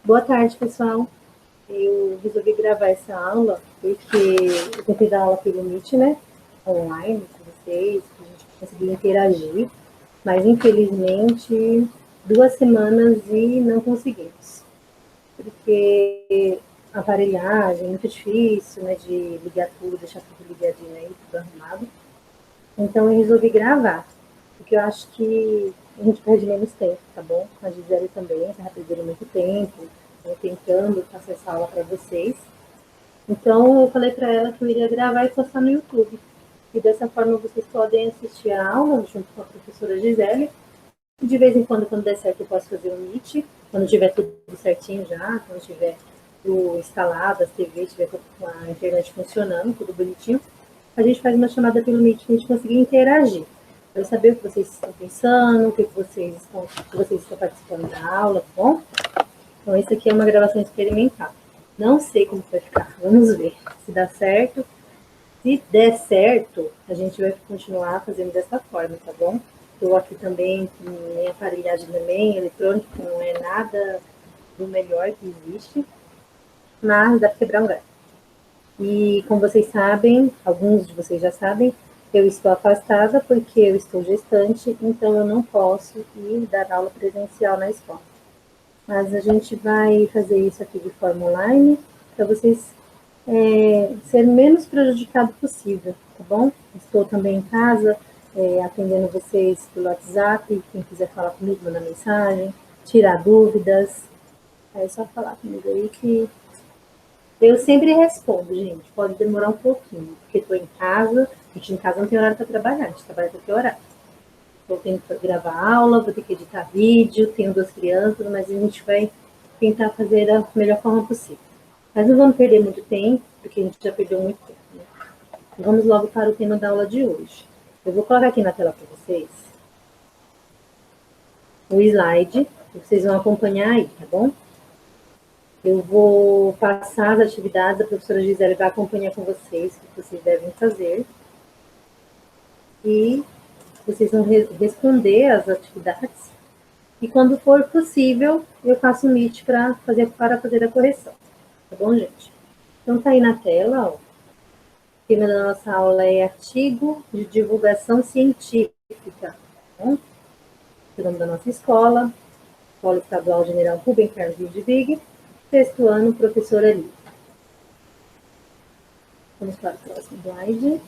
Boa tarde, pessoal. Eu resolvi gravar essa aula porque eu tentei dar aula pelo Meet, né? Online com vocês, para a gente conseguir interagir, mas infelizmente 2 semanas e não conseguimos, porque a aparelhagem é muito difícil, né? De ligar tudo, deixar tudo ligadinho aí, tudo arrumado. Então eu resolvi gravar, porque eu acho que a gente perde menos tempo, tá bom? A Gisele também, tá perdendo muito tempo, né, tentando passar essa aula para vocês. Então eu falei para ela que eu iria gravar e postar no YouTube. E dessa forma vocês podem assistir a aula junto com a professora Gisele. E de vez em quando der certo, eu posso fazer um Meet, quando tiver tudo certinho já, quando tiver o instalado, as TV, tiver com a internet funcionando, tudo bonitinho, a gente faz uma chamada pelo Meet para a gente conseguir interagir. Para saber o que vocês estão pensando, o que vocês estão participando da aula, tá bom? Então, isso aqui é uma gravação experimental. Não sei como vai ficar, vamos ver se dá certo. Se der certo, a gente vai continuar fazendo dessa forma, tá bom? Estou aqui também com minha aparelhagem também, eletrônica, não é nada do melhor que existe, mas dá para quebrar um galho. E como vocês sabem, alguns de vocês já sabem, eu estou afastada porque eu estou gestante, então eu não posso ir dar aula presencial na escola. Mas a gente vai fazer isso aqui de forma online, para vocês ser menos prejudicado possível, tá bom? Estou também em casa, atendendo vocês pelo WhatsApp, quem quiser falar comigo, mandar mensagem, tirar dúvidas, é só falar comigo aí que eu sempre respondo, gente. Pode demorar um pouquinho, porque estou em casa. A gente em casa não tem horário para trabalhar, a gente trabalha qualquer horário. Vou ter que gravar aula, vou ter que editar vídeo, tenho 2 crianças, mas a gente vai tentar fazer da melhor forma possível. Mas não vamos perder muito tempo, porque a gente já perdeu muito tempo, né? Vamos logo para o tema da aula de hoje. Eu vou colocar aqui na tela para vocês o slide, que vocês vão acompanhar aí, tá bom? Eu vou passar as atividades, a professora Gisele vai acompanhar com vocês, o que vocês devem fazer. E vocês vão responder as atividades. E quando for possível, eu faço um Meet para fazer a correção. Tá bom, gente? Então, tá aí na tela, ó. O tema da nossa aula é artigo de divulgação científica. Tá bom? O nome da nossa escola, Escola Estadual General Rubem Carlos Ludwig, 6º ano, professora Lívia. Vamos para o próximo slide.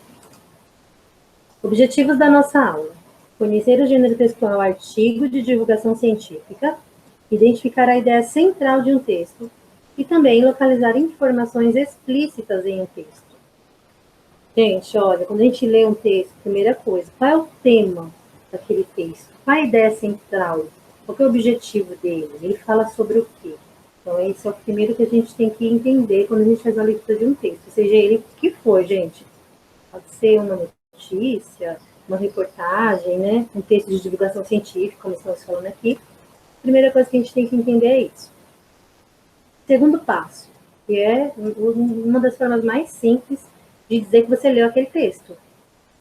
Objetivos da nossa aula: conhecer o gênero textual artigo de divulgação científica, identificar a ideia central de um texto e também localizar informações explícitas em um texto. Gente, olha, quando a gente lê um texto, primeira coisa, qual é o tema daquele texto? Qual é a ideia central? Qual é o objetivo dele? Ele fala sobre o quê? Então, esse é o primeiro que a gente tem que entender quando a gente faz a leitura de um texto, seja ele o que for, gente. Pode ser uma notícia, uma reportagem, né? Um texto de divulgação científica, como estamos falando aqui. A primeira coisa que a gente tem que entender é isso. Segundo passo, que é uma das formas mais simples de dizer que você leu aquele texto,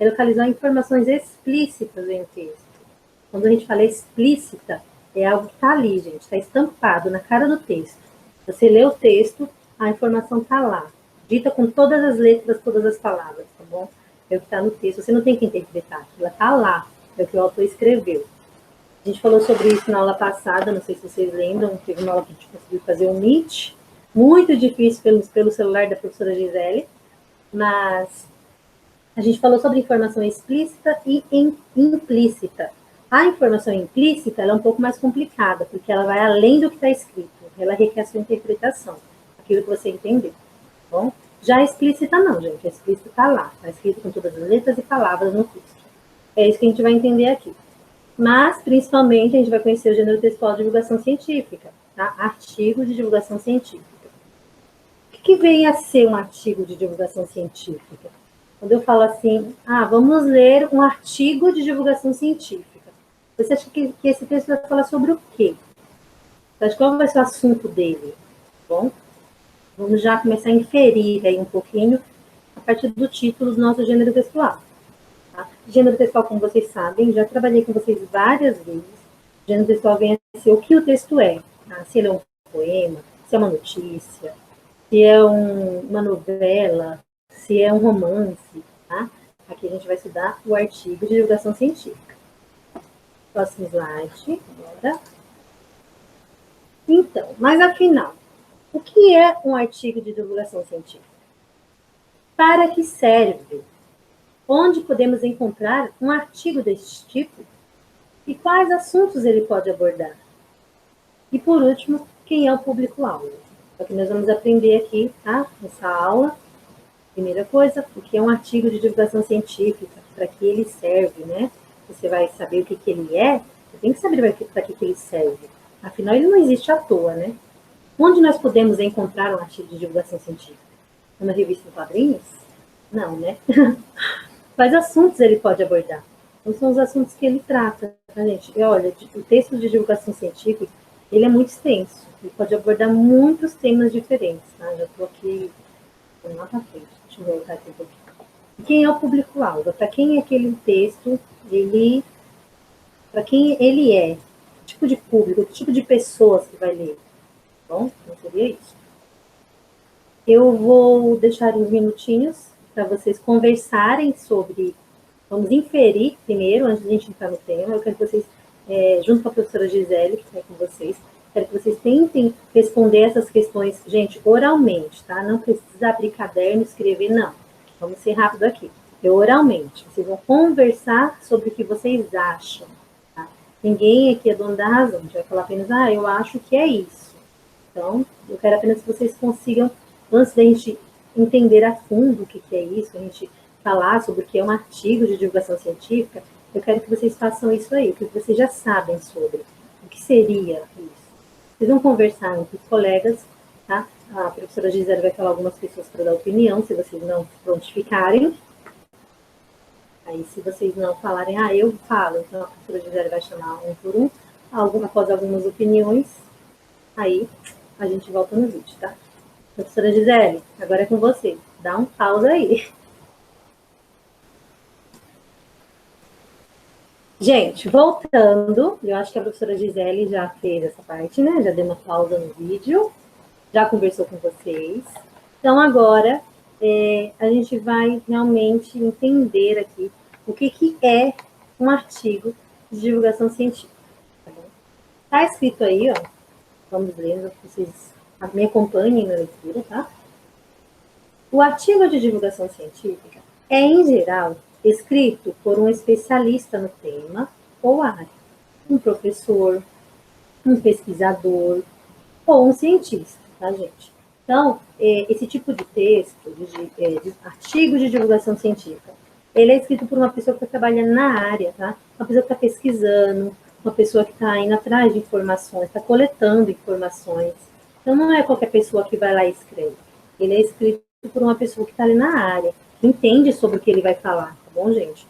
é localizar informações explícitas em um texto. Quando a gente fala explícita, é algo que está ali, gente, está estampado na cara do texto. Você lê o texto, a informação está lá, dita com todas as letras, todas as palavras, tá bom? É o que está no texto, você não tem que interpretar, ela está lá, é o que o autor escreveu. A gente falou sobre isso na aula passada, não sei se vocês lembram, teve uma aula que a gente conseguiu fazer um Meet, muito difícil pelo celular da professora Gisele, mas a gente falou sobre informação explícita e implícita. A informação implícita ela é um pouco mais complicada, porque ela vai além do que está escrito, ela requer a sua interpretação, aquilo que você entendeu, tá bom? Já a explícita não, gente, a explícita está lá, está escrito com todas as letras e palavras no texto. É isso que a gente vai entender aqui. Mas, principalmente, a gente vai conhecer o gênero textual de divulgação científica, tá? Artigo de divulgação científica. O que vem a ser um artigo de divulgação científica? Quando eu falo assim, vamos ler um artigo de divulgação científica. Você acha que esse texto vai falar sobre o quê? Você acha qual vai ser o assunto dele? Bom, vamos já começar a inferir aí um pouquinho a partir do título do nosso gênero textual. Tá? Gênero textual, como vocês sabem, já trabalhei com vocês várias vezes. Gênero textual vem a ser o que o texto é. Tá? Se ele é um poema, se é uma notícia, se é uma novela, se é um romance, tá? Aqui a gente vai estudar o artigo de divulgação científica. Próximo slide, agora. Então, mas afinal, o que é um artigo de divulgação científica? Para que serve? Onde podemos encontrar um artigo desse tipo? E quais assuntos ele pode abordar? E por último, quem é o público-alvo? É o que nós vamos aprender aqui, tá? Nessa aula. Primeira coisa, o que é um artigo de divulgação científica, para que ele serve, né? Você vai saber o que ele é, você tem que saber para que ele serve. Afinal, ele não existe à toa, né? Onde nós podemos encontrar um artigo de divulgação científica? Uma revista em quadrinhos? Não, né? Quais assuntos ele pode abordar? Quais são os assuntos que ele trata, tá, gente? E olha, o texto de divulgação científica, ele é muito extenso. Ele pode abordar muitos temas diferentes, tá? Já estou aqui lá para frente. Deixa eu voltar aqui um pouquinho. Quem é o público-alvo? Para quem é aquele texto, para quem ele é? Que tipo de público, que tipo de pessoas que vai ler? Bom, então seria isso. Eu vou deixar uns minutinhos para vocês conversarem sobre. Vamos inferir primeiro, antes de a gente entrar no tema. Eu quero que vocês, junto com a professora Gisele, que está com vocês, quero que vocês tentem responder essas questões, gente, oralmente, tá? Não precisa abrir caderno, escrever, não. Vamos ser rápido aqui. Oralmente. Vocês vão conversar sobre o que vocês acham, tá? Ninguém aqui é dono da razão. A gente vai falar apenas, eu acho que é isso. Então, eu quero apenas que vocês consigam, antes da gente entender a fundo o que é isso, a gente falar sobre o que é um artigo de divulgação científica, eu quero que vocês façam isso aí, o que vocês já sabem sobre. O que seria isso? Vocês vão conversar entre os colegas, tá? A professora Gisele vai falar algumas pessoas para dar opinião, se vocês não prontificarem. Aí, se vocês não falarem, eu falo, então a professora Gisele vai chamar um por um, após algumas opiniões, aí a gente volta no vídeo, tá? Professora Gisele, agora é com você. Dá um pausa aí. Gente, voltando, eu acho que a professora Gisele já fez essa parte, né? Já deu uma pausa no vídeo, já conversou com vocês. Então, agora, a gente vai realmente entender aqui o que é um artigo de divulgação científica. Tá escrito aí, ó. Vamos ler, vocês me acompanhem na leitura, tá? O artigo de divulgação científica é, em geral, escrito por um especialista no tema ou área, um professor, um pesquisador ou um cientista, tá, gente? Então, esse tipo de texto, de artigo de divulgação científica, ele é escrito por uma pessoa que está trabalhando na área, tá? Uma pessoa que está pesquisando, uma pessoa que está indo atrás de informações, está coletando informações. Então, não é qualquer pessoa que vai lá e escreve. Ele é escrito por uma pessoa que está ali na área, que entende sobre o que ele vai falar, tá bom, gente?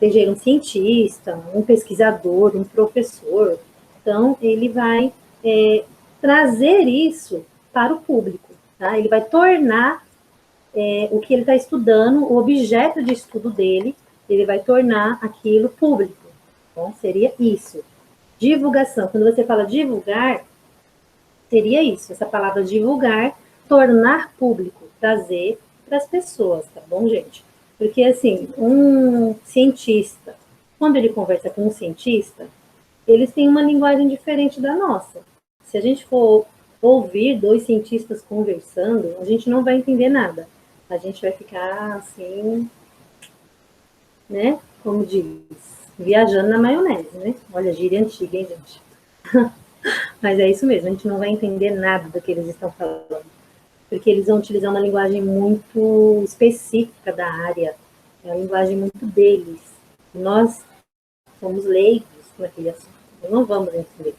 Seja ele um cientista, um pesquisador, um professor. Então, ele vai trazer isso para o público, tá? Ele vai tornar o que ele está estudando, o objeto de estudo dele, ele vai tornar aquilo público. Então, seria isso. Divulgação. Quando você fala divulgar, seria isso, essa palavra divulgar, tornar público, trazer para as pessoas, tá bom, gente? Porque, assim, um cientista, quando ele conversa com um cientista, eles têm uma linguagem diferente da nossa. Se a gente for ouvir dois cientistas conversando, a gente não vai entender nada. A gente vai ficar, assim, né, como diz, viajando na maionese, né? Olha, gíria antiga, hein, gente? Mas é isso mesmo, a gente não vai entender nada do que eles estão falando, porque eles vão utilizar uma linguagem muito específica da área, é uma linguagem muito deles. Nós somos leigos naquele assunto, não vamos entender.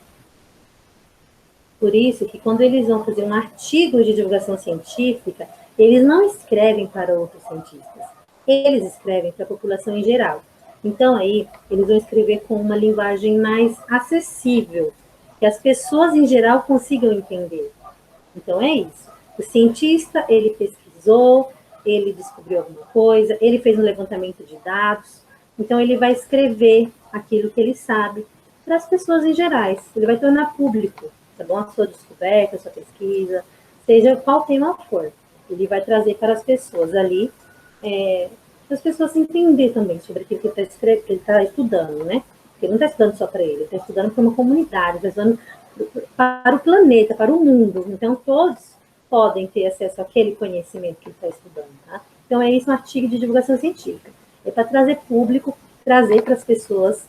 Por isso que quando eles vão fazer um artigo de divulgação científica, eles não escrevem para outros cientistas, eles escrevem para a população em geral. Então, aí, eles vão escrever com uma linguagem mais acessível, que as pessoas em geral consigam entender. Então, é isso. O cientista, ele pesquisou, ele descobriu alguma coisa, ele fez um levantamento de dados, então ele vai escrever aquilo que ele sabe para as pessoas em gerais, ele vai tornar público. tá bom? A sua descoberta, a sua pesquisa, seja qual tema for. Ele vai trazer para as pessoas ali, para as pessoas entender também sobre aquilo que ele está estudando, né? Porque ele não está estudando só para ele está estudando para uma comunidade, está estudando para o planeta, para o mundo. Então, todos podem ter acesso àquele conhecimento que ele está estudando, tá? Então, é isso um artigo de divulgação científica. É para trazer público, trazer para as pessoas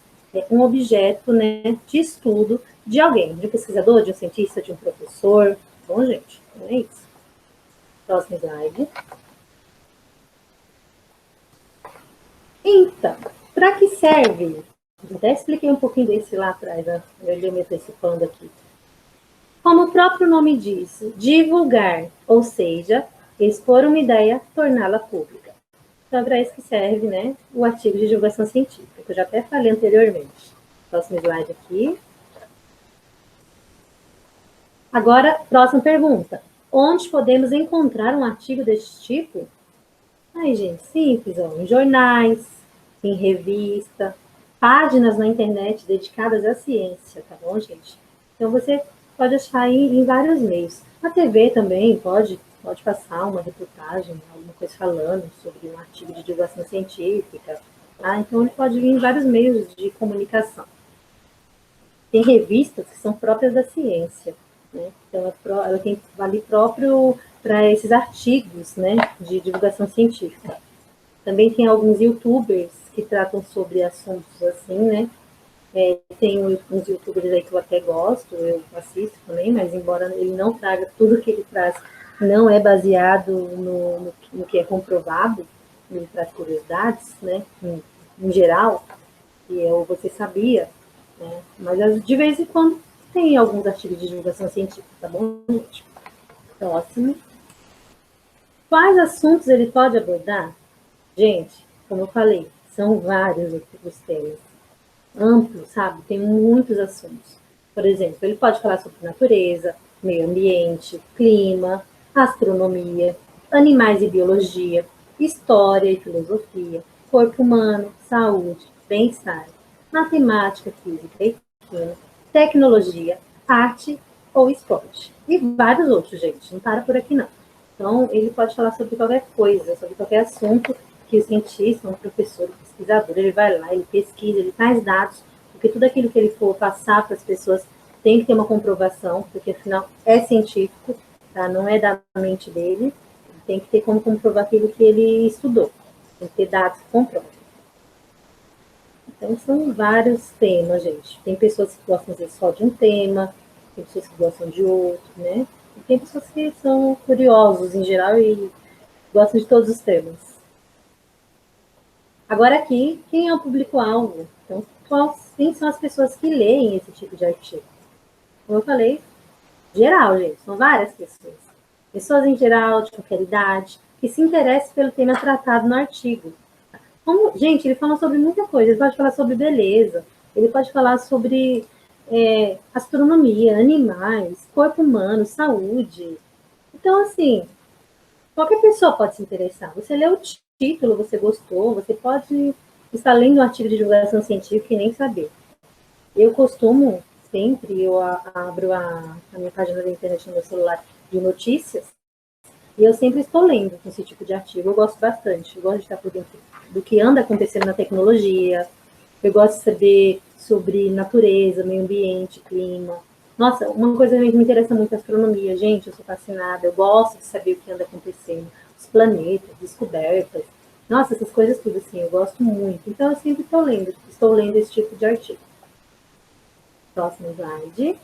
um objeto, né, de estudo de alguém, de um pesquisador, de um cientista, de um professor. Bom, gente, então é isso. Próximo slide. Então, para que serve? Eu até expliquei um pouquinho desse lá atrás, né? Eu me antecipando aqui. Como o próprio nome diz, divulgar, ou seja, expor uma ideia, torná-la pública. Então, é para isso que serve, né, o artigo de divulgação científica, que eu já até falei anteriormente. Próximo slide aqui. Agora, próxima pergunta. Onde podemos encontrar um artigo desse tipo? Ai, gente, simples, ó, em jornais, em revista, páginas na internet dedicadas à ciência, tá bom, gente? Então, você pode achar aí em vários meios. A TV também pode passar uma reportagem, alguma coisa falando sobre um artigo de divulgação científica, tá? Então, ele pode vir em vários meios de comunicação. Tem revistas que são próprias da ciência, né? Então, ela tem vale próprio para esses artigos, né, de divulgação científica. Também tem alguns youtubers que tratam sobre assuntos assim, né? Tem uns youtubers aí que eu até gosto, eu assisto também, mas embora ele não traga tudo que ele traz, não é baseado no que é comprovado, ele traz curiosidades, né? Em geral, e eu, você sabia, né? Mas de vez em quando tem alguns artigos de divulgação científica, tá bom, gente? Próximo. Quais assuntos ele pode abordar? Gente, como eu falei, são vários os temas. Amplo, sabe? Tem muitos assuntos. Por exemplo, ele pode falar sobre natureza, meio ambiente, clima, astronomia, animais e biologia, história e filosofia, corpo humano, saúde, bem-estar, matemática, física e química, tecnologia, arte ou esporte. E vários outros, gente. Não para por aqui, não. Então, ele pode falar sobre qualquer coisa, sobre qualquer assunto que o cientista, um professor, um pesquisador, ele vai lá, ele pesquisa, ele traz dados, porque tudo aquilo que ele for passar para as pessoas tem que ter uma comprovação, porque afinal é científico, tá? Não é da mente dele, tem que ter como comprovar aquilo que ele estudou, tem que ter dados que comprovam. Então, são vários temas, gente. Tem pessoas que gostam só de um tema, tem pessoas que gostam de outro, né? E tem pessoas que são curiosos em geral e gostam de todos os temas. Agora aqui, quem é o público-alvo? Então, quem são as pessoas que leem esse tipo de artigo? Como eu falei, geral, gente, são várias pessoas. Pessoas em geral, de qualquer idade, que se interessam pelo tema tratado no artigo. Gente, ele fala sobre muita coisa, ele pode falar sobre beleza, ele pode falar sobre astronomia, animais, corpo humano, saúde. Então, assim, qualquer pessoa pode se interessar. Você lê o título, você gostou, você pode estar lendo um artigo de divulgação científica e nem saber. Eu costumo, sempre, eu abro a minha página da internet no meu celular de notícias, e eu sempre estou lendo esse tipo de artigo. Eu gosto bastante, eu gosto de estar por dentro do que anda acontecendo na tecnologia, eu gosto de saber sobre natureza, meio ambiente, clima. Nossa, uma coisa que me interessa muito é a astronomia. Gente, eu sou fascinada, eu gosto de saber o que anda acontecendo, os planetas, descobertas. Nossa, essas coisas tudo assim, eu gosto muito. Então, eu sempre estou lendo esse tipo de artigo. Próximo slide.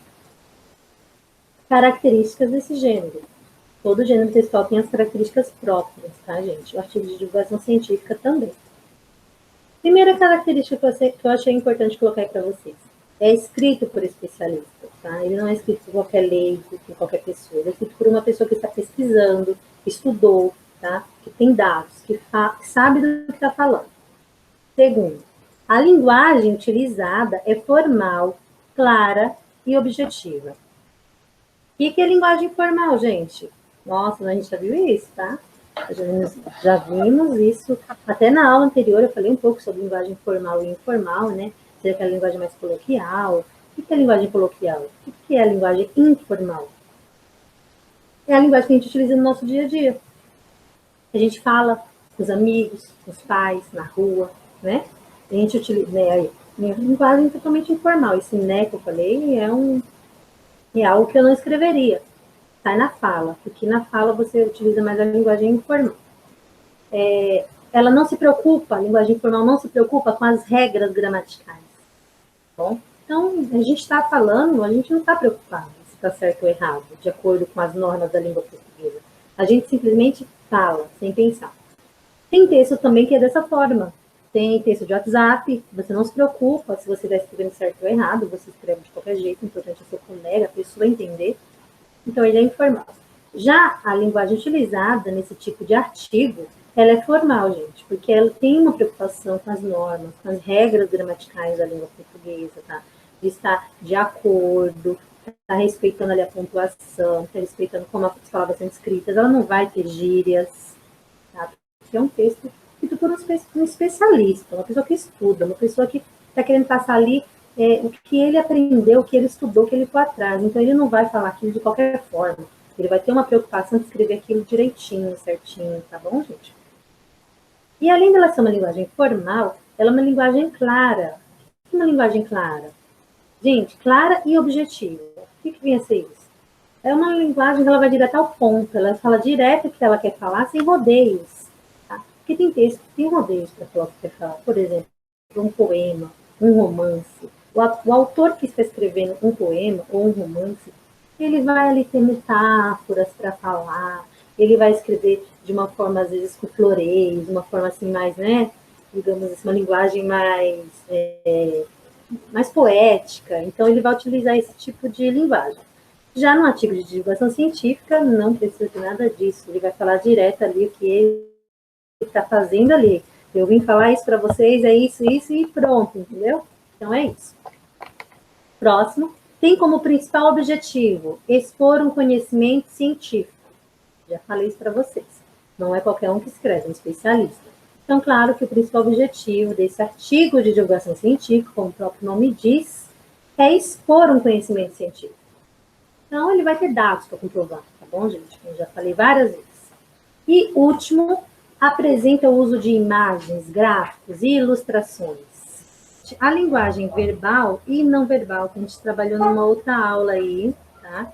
Características desse gênero. Todo gênero textual tem as características próprias, tá, gente? O artigo de divulgação científica também. Primeira característica que eu achei importante colocar para vocês. É escrito por especialistas, tá? Ele não é escrito por qualquer leigo, por qualquer pessoa. Ele é escrito por uma pessoa que está pesquisando, que estudou, tá? Que tem dados, que sabe do que está falando. Segundo, a linguagem utilizada é formal, clara e objetiva. O que é linguagem formal, gente? Nossa, a gente já viu isso, tá? Já vimos isso. Até na aula anterior eu falei um pouco sobre linguagem formal e informal, né? Seria aquela linguagem mais coloquial, O que é a linguagem coloquial? O que é a linguagem informal? É a linguagem que a gente utiliza no nosso dia a dia. A gente fala com os amigos, com os pais, na rua, né? A gente utiliza, né, minha linguagem é totalmente informal. Esse né que eu falei é algo que eu não escreveria. Sai na fala, porque na fala você utiliza mais a linguagem informal. Ela não se preocupa, a linguagem informal não se preocupa com as regras gramaticais. Bom, então, a gente está falando, a gente não está preocupado se está certo ou errado, de acordo com as normas da língua portuguesa. A gente simplesmente fala, sem pensar. Tem texto também que é dessa forma. Tem texto de WhatsApp, você não se preocupa se você está escrevendo certo ou errado, você escreve de qualquer jeito, o importante é o seu colega, a pessoa entender. Então, ele é informal. Já a linguagem utilizada nesse tipo de artigo, ela é formal, gente, porque ela tem uma preocupação com as normas, com as regras gramaticais da língua portuguesa, tá? De estar de acordo, está respeitando ali a pontuação, está respeitando como as palavras são escritas, ela não vai ter gírias, tá? Porque é um texto escrito por um especialista, uma pessoa que estuda, uma pessoa que está querendo passar ali o que ele aprendeu, o que ele estudou, o que ele foi atrás. Então, ele não vai falar aquilo de qualquer forma. Ele vai ter uma preocupação de escrever aquilo direitinho, certinho, tá bom, gente? E além dela ser uma linguagem formal, ela é uma linguagem clara. O que é uma linguagem clara? Gente, clara e objetiva. O que vem a ser isso? É uma linguagem que ela vai direto ao ponto, ela fala direto o que ela quer falar, sem rodeios. Tá? Porque tem texto que tem rodeios para falar o que quer falar. Por exemplo, um poema, um romance. O autor que está escrevendo um poema ou um romance, ele vai ali ter metáforas para falar, ele vai escrever de uma forma, às vezes, com floreios, uma forma assim mais, né, digamos assim, uma linguagem mais poética. Então, ele vai utilizar esse tipo de linguagem. Já no artigo de divulgação científica, não precisa de nada disso. Ele vai falar direto ali o que ele está fazendo ali. Eu vim falar isso para vocês, é isso e pronto, entendeu? Então é isso. Próximo. Tem como principal objetivo expor um conhecimento científico. Já falei isso para vocês. Não é qualquer um que escreve, é um especialista. Então, claro que o principal objetivo desse artigo de divulgação científica, como o próprio nome diz, é expor um conhecimento científico. Então, ele vai ter dados para comprovar, tá bom, gente? Eu já falei várias vezes. E último, apresenta o uso de imagens, gráficos e ilustrações. A linguagem verbal e não verbal, que a gente trabalhou numa outra aula aí, tá?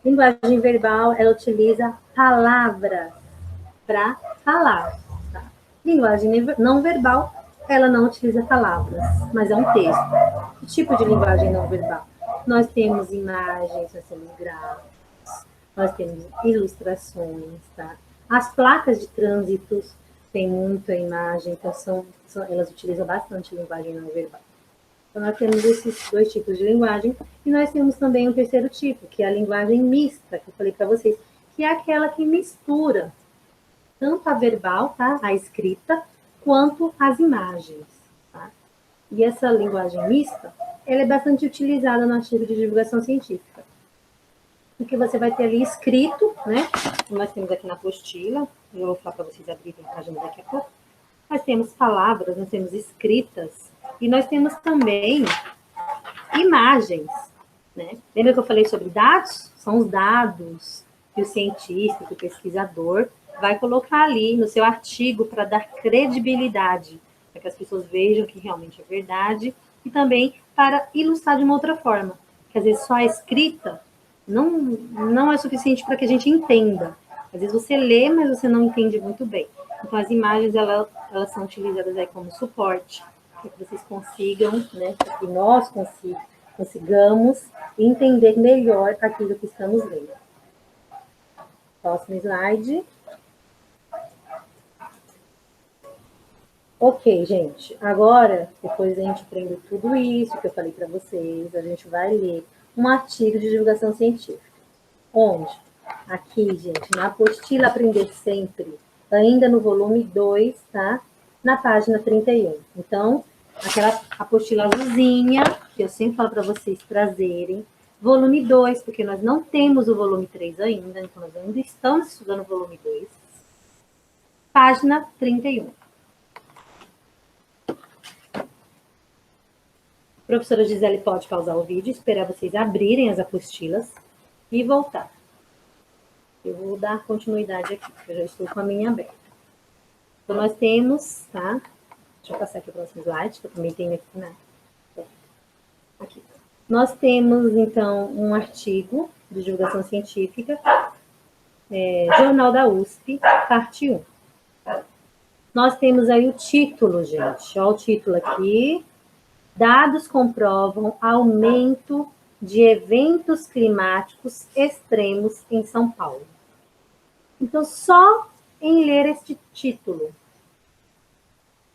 Linguagem verbal, ela utiliza palavras para falar, tá? Linguagem não verbal, ela não utiliza palavras, mas é um texto. Que tipo de linguagem não verbal? Nós temos imagens, nós temos gráficos, nós temos ilustrações, tá? As placas de trânsitos têm muita imagem, então elas utilizam bastante linguagem não verbal. Então, nós temos esses dois tipos de linguagem, e nós temos também um terceiro tipo, que é a linguagem mista, que eu falei para vocês, que é aquela que mistura tanto a verbal, tá? A escrita, quanto as imagens, tá? E essa linguagem mista, ela é bastante utilizada no artigo de divulgação científica. Porque você vai ter ali escrito, né? Nós temos aqui na apostila, eu vou falar para vocês abrirem a página daqui a pouco. Nós temos palavras, nós temos escritas, e nós temos também imagens, né? Lembra que eu falei sobre dados? São os dados que o cientista, que o pesquisador vai colocar ali no seu artigo para dar credibilidade, para que as pessoas vejam que realmente é verdade, e também para ilustrar de uma outra forma, que às vezes só a escrita não é suficiente para que a gente entenda. Às vezes você lê, mas você não entende muito bem. Então, as imagens, elas são utilizadas aí como suporte, para que vocês consigam, né, para que nós consigamos entender melhor aquilo que estamos lendo. Próximo slide. Ok, gente. Agora, depois a gente aprende tudo isso que eu falei para vocês, a gente vai ler um artigo de divulgação científica. Onde? Aqui, gente, na apostila Aprender Sempre, ainda no volume 2, tá? Na página 31. Então, aquela apostila azulzinha, que eu sempre falo para vocês trazerem. Volume 2, porque nós não temos o volume 3 ainda, então nós ainda estamos estudando o volume 2. Página 31. professora Gisele pode pausar o vídeo, esperar vocês abrirem as apostilas e voltar. Eu vou dar continuidade aqui, porque eu já estou com a minha aberta. Então, nós temos, tá? Deixa eu passar aqui o próximo slide, que eu também tenho aqui, né? Aqui. Nós temos, então, um artigo de divulgação científica, Jornal da USP, parte 1. Nós temos aí o título, gente. Olha o título aqui. Dados comprovam aumento de eventos climáticos extremos em São Paulo. Então, só em ler este título,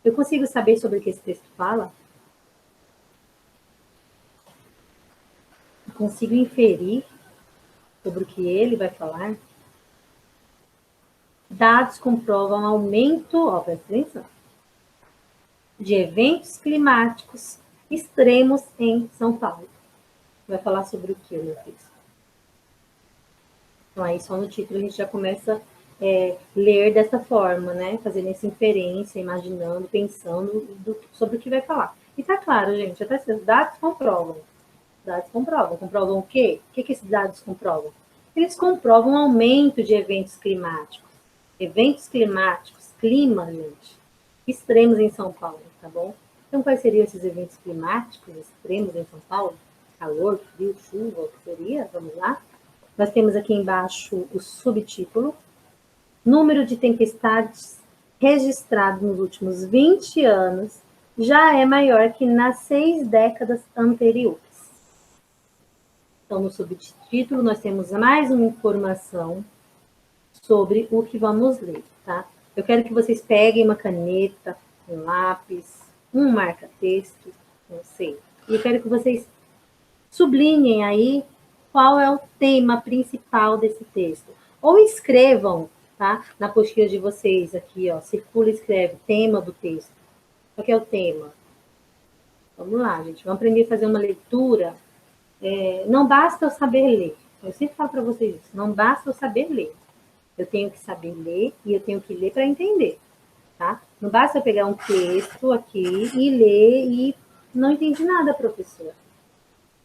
eu consigo saber sobre o que esse texto fala? Eu consigo inferir sobre o que ele vai falar? Dados comprovam aumento, ó, presta atenção, de eventos climáticos extremos em São Paulo. Vai falar sobre o que, meu texto? Então, aí só no título a gente já começa a ler dessa forma, né? Fazendo essa inferência, imaginando, pensando sobre o que vai falar. E tá claro, gente, até esses dados comprovam. Dados comprovam. Comprovam o quê? O que esses dados comprovam? Eles comprovam aumento de eventos climáticos. Eventos climáticos, clima, gente, extremos em São Paulo, tá bom? Então, quais seriam esses eventos climáticos extremos em São Paulo? Calor, frio, chuva, o que seria? Vamos lá. Nós temos aqui embaixo o subtítulo. Número de tempestades registrado nos últimos 20 anos já é maior que nas 6 décadas anteriores. Então, no subtítulo, nós temos mais uma informação sobre o que vamos ler, tá? Eu quero que vocês peguem uma caneta, um lápis, um marca-texto, não sei. E eu quero que vocês sublinhem aí qual é o tema principal desse texto. Ou escrevam, tá? Na apostila de vocês aqui, ó, circula e escreve tema do texto. Qual que é o tema? Vamos lá, gente. Vamos aprender a fazer uma leitura. Não basta eu saber ler. Eu sempre falo para vocês isso. Não basta eu saber ler. Eu tenho que saber ler e eu tenho que ler para entender, tá? Não basta eu pegar um texto aqui e ler e não entendi nada, professor.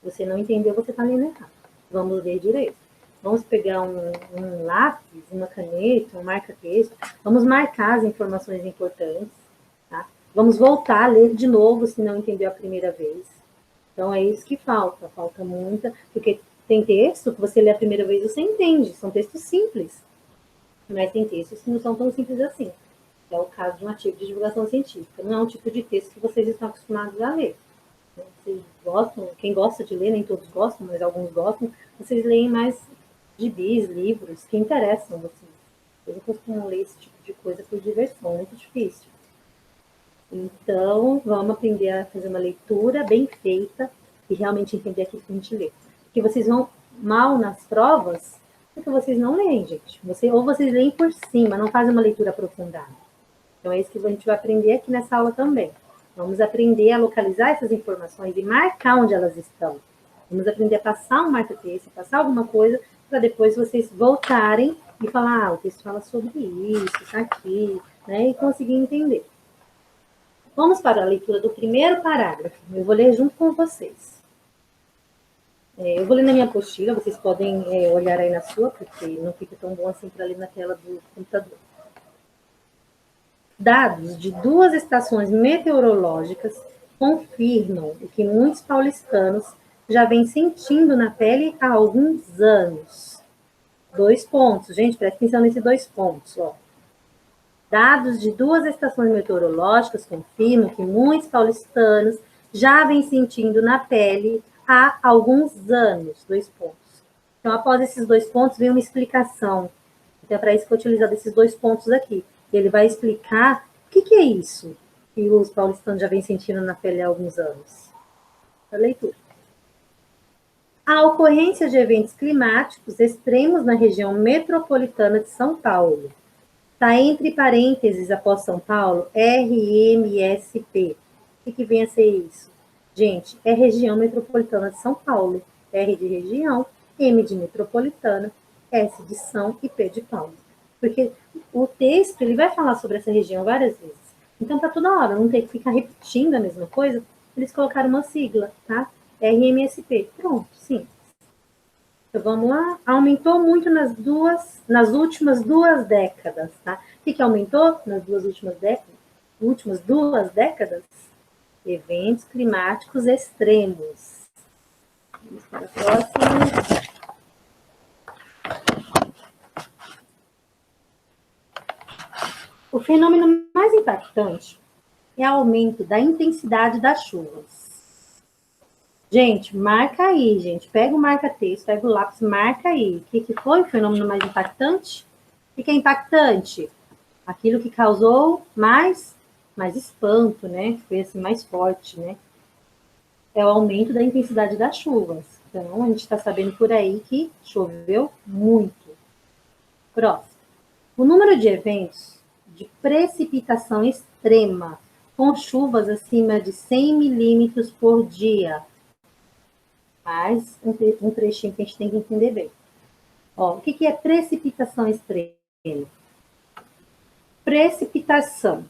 Você não entendeu, você está lendo errado. Vamos ler direito. Vamos pegar um lápis, uma caneta, um marca-texto. Vamos marcar as informações importantes, tá? Vamos voltar a ler de novo se não entendeu a primeira vez. Então, é isso que falta. Falta muita, porque tem texto que você lê a primeira vez e você entende. São textos simples. Mas tem textos que não são tão simples assim. É o caso de um artigo de divulgação científica. Não é um tipo de texto que vocês estão acostumados a ler. Vocês gostam, quem gosta de ler, nem todos gostam, mas alguns gostam, vocês leem mais gibis, livros que interessam vocês. Eu não costumo ler esse tipo de coisa por diversão, é muito difícil. Então, vamos aprender a fazer uma leitura bem feita e realmente entender aquilo que a gente lê. Porque vocês vão mal nas provas, porque vocês não leem, gente. Ou vocês leem por cima, não fazem uma leitura aprofundada. Então, é isso que a gente vai aprender aqui nessa aula também. Vamos aprender a localizar essas informações e marcar onde elas estão. Vamos aprender a passar um marca-texto, passar alguma coisa, para depois vocês voltarem e falar, o texto fala sobre isso, está aqui, né? E conseguir entender. Vamos para a leitura do primeiro parágrafo. Eu vou ler junto com vocês. Eu vou ler na minha apostila, vocês podem olhar aí na sua, porque não fica tão bom assim para ler na tela do computador. Dados de 2 estações meteorológicas confirmam o que muitos paulistanos já vêm sentindo na pele há alguns anos. 2 pontos, gente, presta atenção nesses 2 pontos, ó. Dados de 2 estações meteorológicas confirmam que muitos paulistanos já vêm sentindo na pele há alguns anos. 2 pontos. Então, após esses 2 pontos, vem uma explicação. Então, é para isso que eu utilizar esses 2 pontos aqui. Ele vai explicar o que é isso que os paulistanos já vêm sentindo na pele há alguns anos. A leitura. A ocorrência de eventos climáticos extremos na região metropolitana de São Paulo. Está entre parênteses, após São Paulo, RMSP. O que vem a ser isso? Gente, é região metropolitana de São Paulo. R de região, M de metropolitana, S de São e P de Paulo. Porque o texto ele vai falar sobre essa região várias vezes. Então, para toda hora não ter que ficar repetindo a mesma coisa, eles colocaram uma sigla, tá? RMSP. Pronto, sim. Então, vamos lá. Aumentou muito nas últimas 2 décadas, tá? O que aumentou nas últimas duas décadas? Eventos climáticos extremos. Vamos para a próxima. O fenômeno mais impactante é o aumento da intensidade das chuvas. Gente, marca aí, gente. Pega o marca-texto, pega o lápis, marca aí. O que foi o fenômeno mais impactante? O que é impactante? Aquilo que causou mais espanto, né? Que foi assim, mais forte, né? É o aumento da intensidade das chuvas. Então, a gente está sabendo por aí que choveu muito. Próximo. O número de eventos de precipitação extrema com chuvas acima de 100 milímetros por dia. Mas um trechinho que a gente tem que entender bem. Ó, o que é precipitação extrema? Precipitação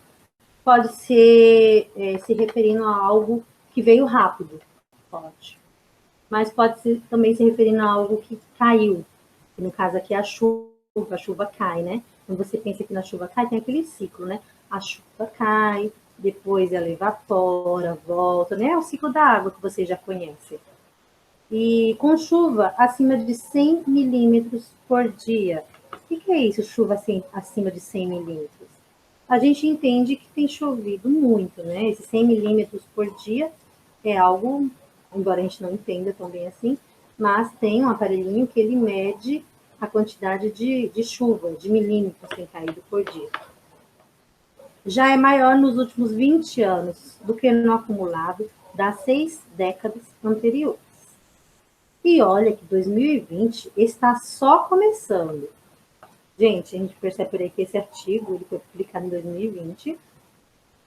pode ser se referindo a algo que veio rápido, pode. Mas pode ser também se referindo a algo que caiu. No caso aqui, a chuva cai, né? Quando você pensa que na chuva cai, tem aquele ciclo, né? A chuva cai, depois ela evapora, volta, né? É o ciclo da água que você já conhece. E com chuva acima de 100 milímetros por dia. O que é isso, chuva assim, acima de 100 milímetros? A gente entende que tem chovido muito, né? Esses 100 milímetros por dia é algo, embora a gente não entenda tão bem assim, mas tem um aparelhinho que ele mede a quantidade de chuva, de milímetros que tem caído por dia. Já é maior nos últimos 20 anos do que no acumulado das 6 décadas anteriores. E olha que 2020 está só começando. Gente, a gente percebe por aí que esse artigo ele foi publicado em 2020,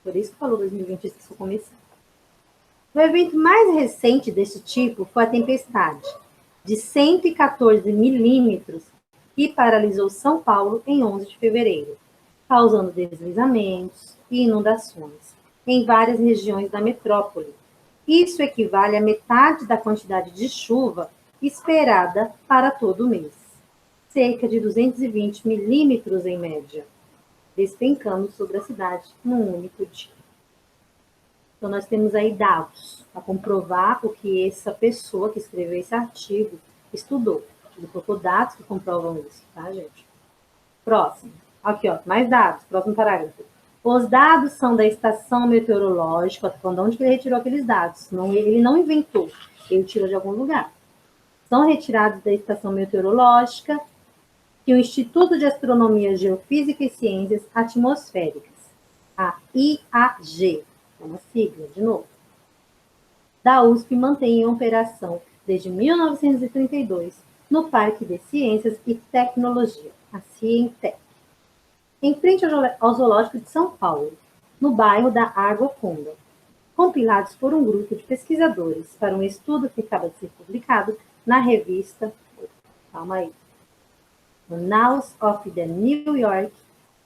por isso que falou 2020 está só começando. O evento mais recente desse tipo foi a tempestade, de 114 milímetros, que paralisou São Paulo em 11 de fevereiro, causando deslizamentos e inundações em várias regiões da metrópole. Isso equivale a metade da quantidade de chuva esperada para todo o mês, cerca de 220 milímetros em média, despencando sobre a cidade num único dia. Então, nós temos aí dados para comprovar o que essa pessoa que escreveu esse artigo estudou. Ele colocou dados que comprovam isso, tá, gente? Próximo. Aqui, ó, mais dados. Próximo parágrafo. Os dados são da estação meteorológica. Estou falando de onde ele retirou aqueles dados. Ele não inventou. Ele tirou de algum lugar. São retirados da estação meteorológica e o Instituto de Astronomia, Geofísica e Ciências Atmosféricas, a IAG, é uma sigla, de novo, da USP, mantém em operação desde 1932 no Parque de Ciências e Tecnologia, a Cientec, em frente ao Zoológico de São Paulo, no bairro da Água Funda, compilados por um grupo de pesquisadores para um estudo que acaba de ser publicado na revista, calma aí, Annals of the New York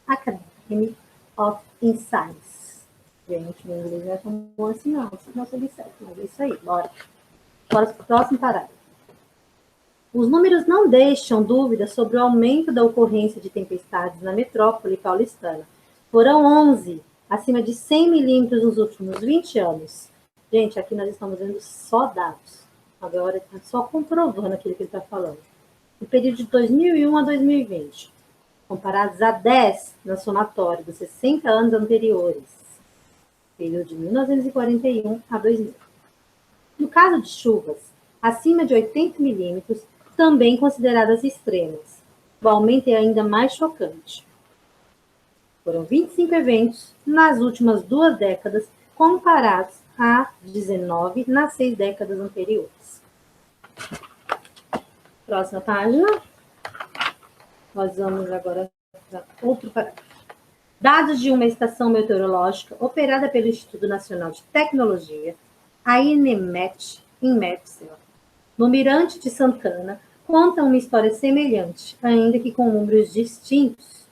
Academy of Sciences. Gente, meu inglês não é tão bom assim, não. Não sei certo, mas é isso aí. Bora. Bora para o próximo parágrafo. Os números não deixam dúvida sobre o aumento da ocorrência de tempestades na metrópole paulistana. Foram 11, acima de 100 milímetros nos últimos 20 anos. Gente, aqui nós estamos vendo só dados. Agora, está só comprovando aquilo que ele está falando. No período de 2001 a 2020, comparados a 10 na somatória dos 60 anos anteriores, período de 1941 a 2000. No caso de chuvas acima de 80 milímetros, também consideradas extremas, o aumento é ainda mais chocante. Foram 25 eventos nas últimas 2 décadas, comparados a 19 nas 6 décadas anteriores. Próxima página. Nós vamos agora para outro parágrafo. Dados de uma estação meteorológica operada pelo Instituto Nacional de Tecnologia, a INEMET, em Metzel, no Mirante de Santana, contam uma história semelhante, ainda que com números distintos,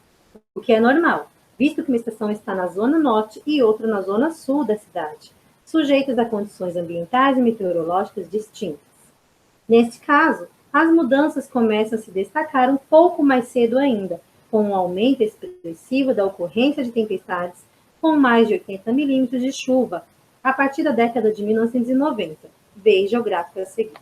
o que é normal, visto que uma estação está na zona norte e outra na zona sul da cidade. sujeitas a condições ambientais e meteorológicas distintas. Neste caso, as mudanças começam a se destacar um pouco mais cedo ainda, com um aumento expressivo da ocorrência de tempestades com mais de 80 milímetros de chuva a partir da década de 1990. Veja o gráfico a seguir.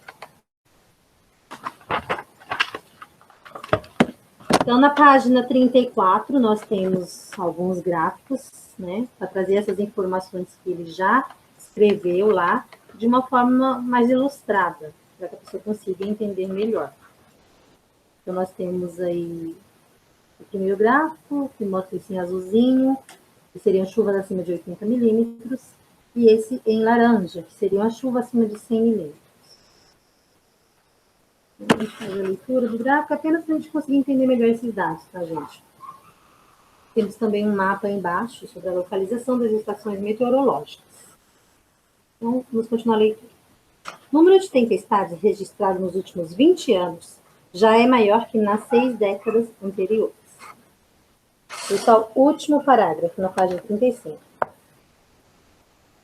Então, na página 34, nós temos alguns gráficos, né, para trazer essas informações que ele já escreveu lá de uma forma mais ilustrada, para que a pessoa consiga entender melhor. Então, nós temos aí o primeiro gráfico, que mostra isso em azulzinho, que seriam chuvas acima de 80 milímetros, e esse em laranja, que seriam as chuvas acima de 100 milímetros. Vamos fazer a leitura do gráfico, apenas para a gente conseguir entender melhor esses dados, tá, gente? Temos também um mapa embaixo sobre a localização das estações meteorológicas. Então, vamos continuar a leitura. O número de tempestades registradas nos últimos 20 anos já é maior que nas 6 décadas anteriores. Pessoal, último parágrafo, na página 35.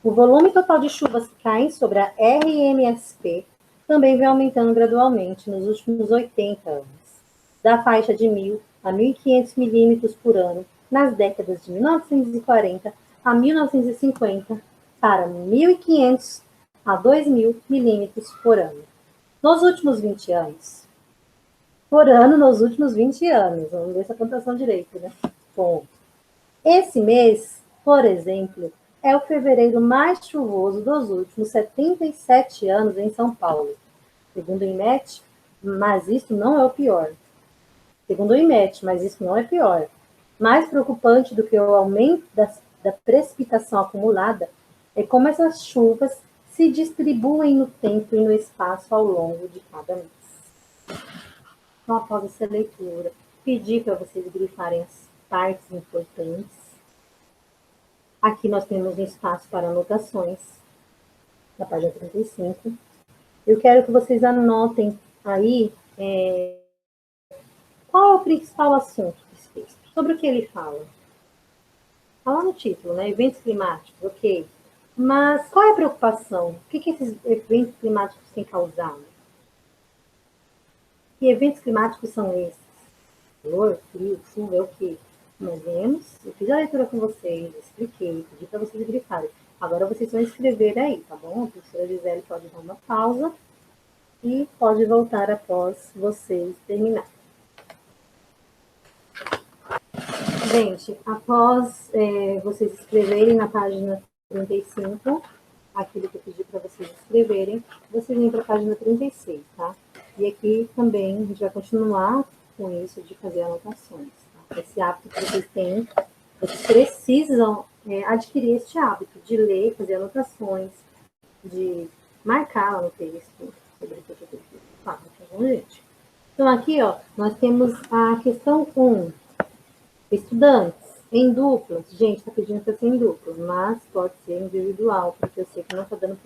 O volume total de chuvas que caem sobre a RMSP também vem aumentando gradualmente nos últimos 80 anos, da faixa de 1.000 a 1.500 milímetros por ano nas décadas de 1940 a 1950 para 1.500 a 2.000 milímetros por ano. Nos últimos 20 anos. Por ano, nos últimos 20 anos. Vamos ver essa pontuação direito, né? Bom, esse mês, por exemplo, é o fevereiro mais chuvoso dos últimos 77 anos em São Paulo. Segundo o IMET, mas isso não é o pior. Segundo o IMET, mas isso não é pior. Mais preocupante do que o aumento da precipitação acumulada é como essas chuvas se distribuem no tempo e no espaço ao longo de cada mês. Então, após essa leitura, pedir para vocês grifarem as partes importantes. Aqui nós temos um espaço para anotações, na página 35. Eu quero que vocês anotem aí qual é o principal assunto desse texto, sobre o que ele fala. Fala no título, né? Eventos climáticos, ok. Mas qual é a preocupação? O que esses eventos climáticos têm causado? Que eventos climáticos são esses? Calor, frio, chuva, é o quê? Nós vemos, eu fiz a leitura com vocês, expliquei, pedi para vocês grifarem. Agora vocês vão escrever aí, tá bom? A professora Gisele pode dar uma pausa e pode voltar após vocês terminarem. Gente, após vocês escreverem na página 35, aquilo que eu pedi para vocês escreverem, vocês vêm para a página 36, tá? E aqui também a gente vai continuar com isso de fazer anotações. Tá? Esse hábito que vocês têm, vocês precisam adquirir este hábito de ler, fazer anotações, de marcar lá no texto sobre o que eu falo, tá bom, gente? Então, aqui, ó, nós temos a questão 1. Estudantes, em duplas. Gente, está pedindo para ser em duplas, mas pode ser individual, porque eu sei que não está dando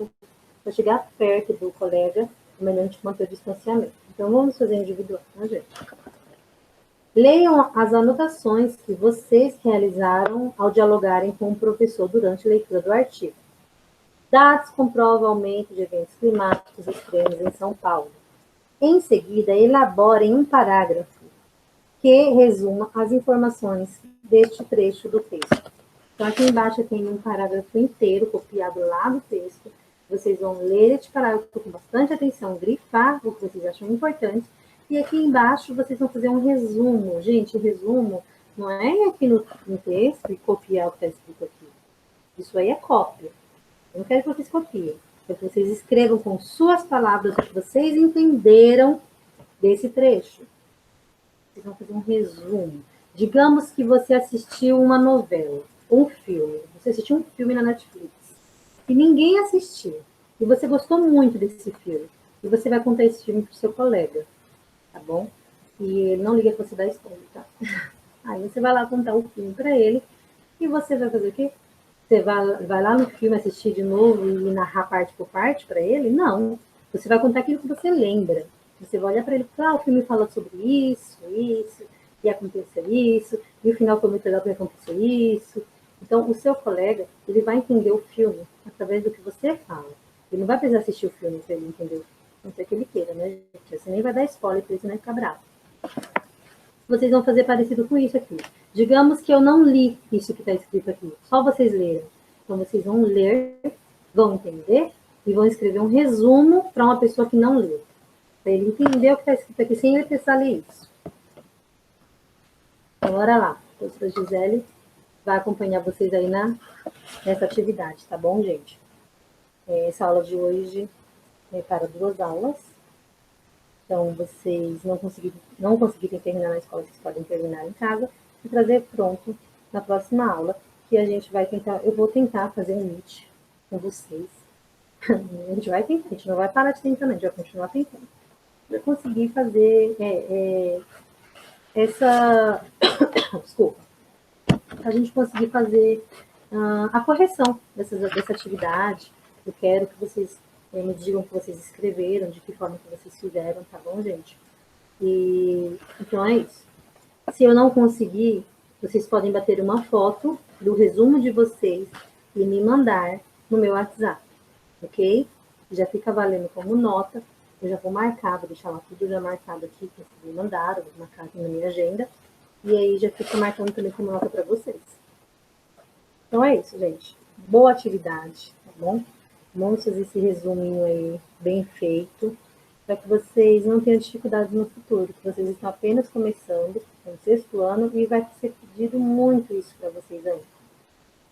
para chegar perto do colega, é melhor a gente manter o distanciamento. Então, vamos fazer individual, tá, gente? Leiam as anotações que vocês realizaram ao dialogarem com o professor durante a leitura do artigo. Dados comprovam o aumento de eventos climáticos extremos em São Paulo. Em seguida, elaborem um parágrafo que resuma as informações deste trecho do texto. Então, aqui embaixo tem um parágrafo inteiro copiado lá do texto. Vocês vão ler este parágrafo com bastante atenção, grifar o que vocês acham importante. E aqui embaixo vocês vão fazer um resumo. Gente, o resumo não é aqui no texto e copiar o que está escrito aqui. Isso aí é cópia. Eu não quero que vocês copiem. Quero que vocês escrevam com suas palavras o que vocês entenderam desse trecho. Vocês vão fazer um resumo. Digamos que você assistiu uma novela, um filme. Você assistiu um filme na Netflix. E ninguém assistiu. E você gostou muito desse filme. E você vai contar esse filme para o seu colega. Tá bom? E ele não liga que você dá spoiler, tá? Aí você vai lá contar o filme para ele. E você vai fazer o quê? Você vai lá no filme assistir de novo e narrar parte por parte para ele? Não. Você vai contar aquilo que você lembra. Você vai olhar para ele e falar, o filme fala sobre isso, e aconteceu isso, e o final foi muito legal porque aconteceu isso. Então, o seu colega, ele vai entender o filme a através do que você fala. Ele não vai precisar assistir o filme para ele entender. Não sei que ele queira, né, gente? Você nem vai dar spoiler para ele, não vai ficar bravo. Vocês vão fazer parecido com isso aqui. Digamos que eu não li isso que está escrito aqui, só vocês leram. Então, vocês vão ler, vão entender e vão escrever um resumo para uma pessoa que não leu. Para ele entender o que está escrito aqui sem ele precisar ler isso. Então, bora lá. A professora Gisele vai acompanhar vocês aí nessa atividade, tá bom, gente? Essa aula de hoje é para 2 aulas. Então, vocês não conseguirem terminar na escola, vocês podem terminar em casa e trazer pronto na próxima aula, que a gente vai tentar, eu vou tentar fazer um meet com vocês. A gente vai tentar, a gente não vai parar de tentar, não, a gente vai continuar tentando. Para conseguir fazer essa... Desculpa. A gente conseguir fazer a correção dessa atividade. Eu quero que vocês me digam o que vocês escreveram, de que forma que vocês fizeram, tá bom, gente? E então é isso. Se eu não conseguir, vocês podem bater uma foto do resumo de vocês e me mandar no meu WhatsApp, ok? Já fica valendo como nota. Eu já vou marcar, vou deixar lá tudo já marcado aqui, que vocês me mandaram, vou marcar aqui na minha agenda. E aí já fica marcando também como nota para vocês. Então é isso, gente. Boa atividade, tá bom? Vamos fazer esse resuminho aí bem feito, para que vocês não tenham dificuldades no futuro, que vocês estão apenas começando no 6º ano e vai ser pedido muito isso para vocês aí.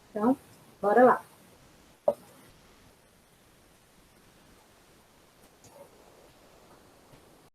Então, bora lá.